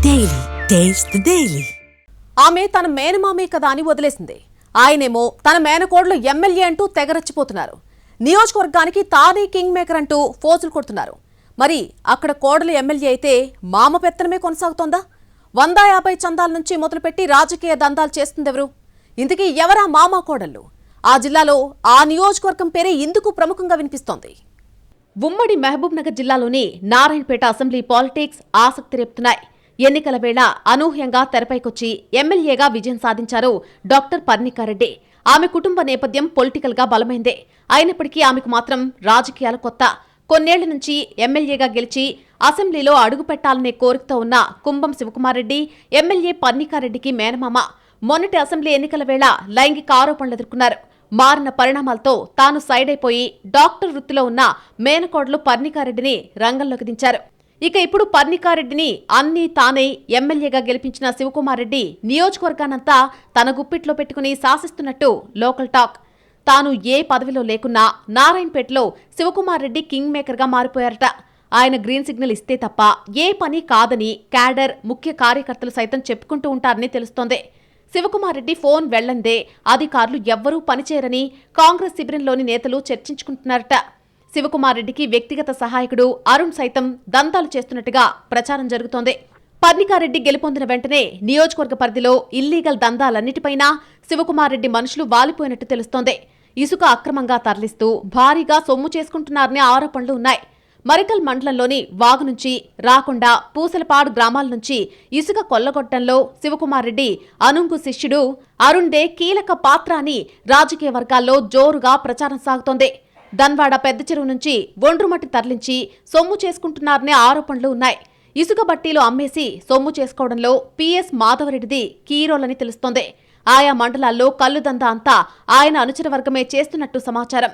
Daily taste the daily. ఆమె తన మేనమామే కదా అని వదిలేసింది. ఆయనేమో తన మేనకోడలు ఎమ్మెల్యే అంటూ తెగరచ్చిపోతున్నారు. నియోజకవర్గానికి తానే కింగ్ మేకర్ అంటూ ఫోజులు కొడుతున్నారు. మరి అక్కడ కోడలు ఎమ్మెల్యే అయితే మామ పెత్తనమే కొనసాగుతోందా? 150 చందాల నుంచి మొదలుపెట్టి రాజకీయ దందాలు చేస్తుందెవరు? ఇంతకీ ఎవరా మామ కోడళ్ళు? ఆ జిల్లాలో ఆ నియోజకవర్గం పేరే ఇందుకు ప్రముఖంగా వినిపిస్తోంది. ఉమ్మడి మహబూబ్ నగర్ జిల్లాలోని నారాయణపేట అసెంబ్లీ పాలిటిక్స్ ఆసక్తి రేపుతున్నాయి. ఎన్నికల వేళ అనూహ్యంగా తెరపైకొచ్చి ఎమ్మెల్యేగా విజయం సాధించారు డాక్టర్ పర్ణికారెడ్డి. ఆమె కుటుంబ నేపథ్యం పొలిటికల్ గా బలమైందే. అయినప్పటికీ ఆమెకు మాత్రం రాజకీయాలు కొత్త. కొన్నేళ్ల నుంచి ఎమ్మెల్యేగా గెలిచి అసెంబ్లీలో అడుగుపెట్టాలనే కోరికతో ఉన్న కుంభం శివకుమారెడ్డి ఎమ్మెల్యే పర్ణికారెడ్డికి మేనమామ. మొన్నటి అసెంబ్లీ ఎన్నికల వేళ లైంగిక ఆరోపణలు ఎదుర్కొన్నారు. మారిన పరిణామాలతో తాను సైడ్ అయిపోయి డాక్టర్ వృత్తిలో ఉన్న మేనకోడలు పర్ణికారెడ్డిని రంగంలోకి దించారు. ఇక ఇప్పుడు పర్ణికారెడ్డిని అన్నీ తానే ఎమ్మెల్యేగా గెలిపించిన శివకుమారెడ్డి నియోజకవర్గానంతా తన గుప్పిట్లో పెట్టుకుని శాసిస్తున్నట్టు లోకల్ టాక్. తాను ఏ పదవిలో లేకున్నా నారాయణపేటలో శివకుమారెడ్డి కింగ్ మేకర్గా మారిపోయారట. ఆయన గ్రీన్ సిగ్నల్ ఇస్తే తప్ప ఏ పని కాదని క్యాడర్ ముఖ్య కార్యకర్తలు సైతం చెప్పుకుంటూ ఉంటారని తెలుస్తోంది. శివకుమారెడ్డి ఫోన్ వెళ్లందే అధికారులు ఎవ్వరూ పనిచేయరని కాంగ్రెస్ శిబిరంలోని నేతలు చర్చించుకుంటున్నారట. శివకుమారెడ్డికి వ్యక్తిగత సహాయకుడు అరుణ్ సైతం దంతాలు చేస్తున్నట్టుగా ప్రచారం జరుగుతోంది. పర్ణికారెడ్డి గెలుపొందిన వెంటనే నియోజకవర్గ పరిధిలో ఇల్లీగల్ దందాలన్నిటిపైనా శివకుమారెడ్డి మనుషులు వాలిపోయినట్టు తెలుస్తోంది. ఇసుక అక్రమంగా తరలిస్తూ భారీగా సొమ్ము చేసుకుంటున్నారనే ఆరోపణలు ఉన్నాయి. మరికల్ మండలంలోని వాగు నుంచి రాకొండ, పూసలపాడు గ్రామాల నుంచి ఇసుక కొల్లగొట్టంలో శివకుమారెడ్డి అనుంగు శిష్యుడు అరుణ్దే కీలక పాత్ర అని రాజకీయ వర్గాల్లో జోరుగా ప్రచారం సాగుతోంది. దన్వాడ పెద్ద చెరువు నుంచి ఒండ్రుమట్టి తరలించి సొమ్ము చేసుకుంటున్నారనే ఆరోపణలు ఉన్నాయి. ఇసుక బట్టీలు అమ్మేసి సొమ్ము చేసుకోవడంలో పిఎస్ మాధవరెడ్డిది కీరోలని తెలుస్తోంది. ఆయా మండలాల్లో కల్లుదందా అంతా ఆయన అనుచర వర్గమే చేస్తున్నట్టు సమాచారం.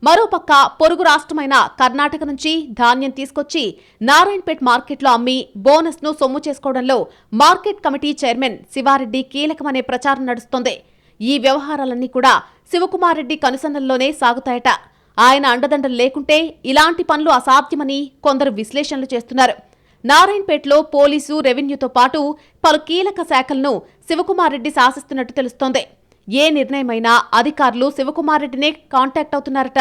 మరోపక్క పొరుగు రాష్ట్రమైన కర్ణాటక నుంచి ధాన్యం తీసుకొచ్చి నారాయణపేట్ మార్కెట్లో అమ్మి బోనస్ ను సొమ్ము చేసుకోవడంలో మార్కెట్ కమిటీ చైర్మన్ శివారెడ్డి కీలకమనే ప్రచారం నడుస్తోంది. ఈ వ్యవహారాలన్నీ కూడా శివకుమారెడ్డి కనుసన్నల్లోనే సాగుతాయట. ఆయన అండదండలు లేకుంటే ఇలాంటి పనులు అసాధ్యమని కొందరు విశ్లేషణలు చేస్తున్నారు. నారాయణపేటలో పోలీసు, రెవెన్యూతో పాటు పలు కీలక శాఖలను శివకుమారెడ్డి శాసిస్తున్నట్టు తెలుస్తోంది. ఏ నిర్ణయమైనా అధికారులు శివకుమారెడ్డినే కాంటాక్ట్ అవుతున్నారట.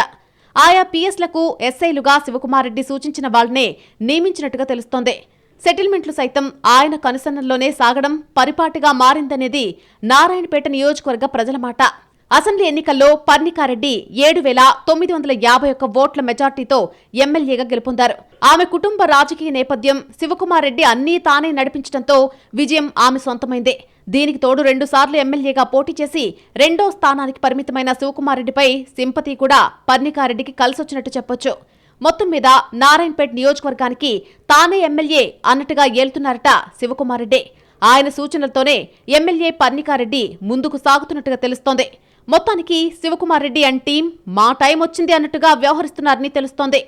ఆయా పిఎస్లకు ఎస్ఐలుగా శివకుమారెడ్డి సూచించిన వాళ్లనే నియమించినట్టుగా తెలుస్తోంది. సెటిల్మెంట్లు సైతం ఆయన కనుసన్నల్లోనే సాగడం పరిపాటిగా మారిందనేది నారాయణపేట నియోజకవర్గ ప్రజల మాట. అసెంబ్లీ ఎన్నికల్లో పర్ణికారెడ్డి 7,951 ఓట్ల మెజార్టీతో ఎమ్మెల్యేగా గెలుపొందారు. ఆమె కుటుంబ రాజకీయ నేపథ్యం, శివకుమారెడ్డి అన్నీ తానే నడిపించడంతో విజయం ఆమె సొంతమైందే. దీనికి తోడు 2 సార్లు ఎమ్మెల్యేగా పోటీ చేసి 2వ స్థానానికి పరిమితమైన శివకుమారెడ్డిపై సింపతి కూడా పర్ణికారెడ్డికి కలిసొచ్చినట్టు చెప్పొచ్చు. మొత్తం మీద నారాయణపేట నియోజకవర్గానికి తానే ఎమ్మెల్యే అన్నట్టుగా ఏలుతున్నారట శివకుమారెడ్డి. ఆయన సూచనలతోనే ఎమ్మెల్యే పర్ణికారెడ్డి ముందుకు సాగుతున్నట్టుగా తెలుస్తోంది. మొత్తానికి శివకుమారెడ్డి అండ్ టీం మా టైం వచ్చింది అన్నట్టుగా వ్యవహరిస్తున్నారని తెలుస్తోంది.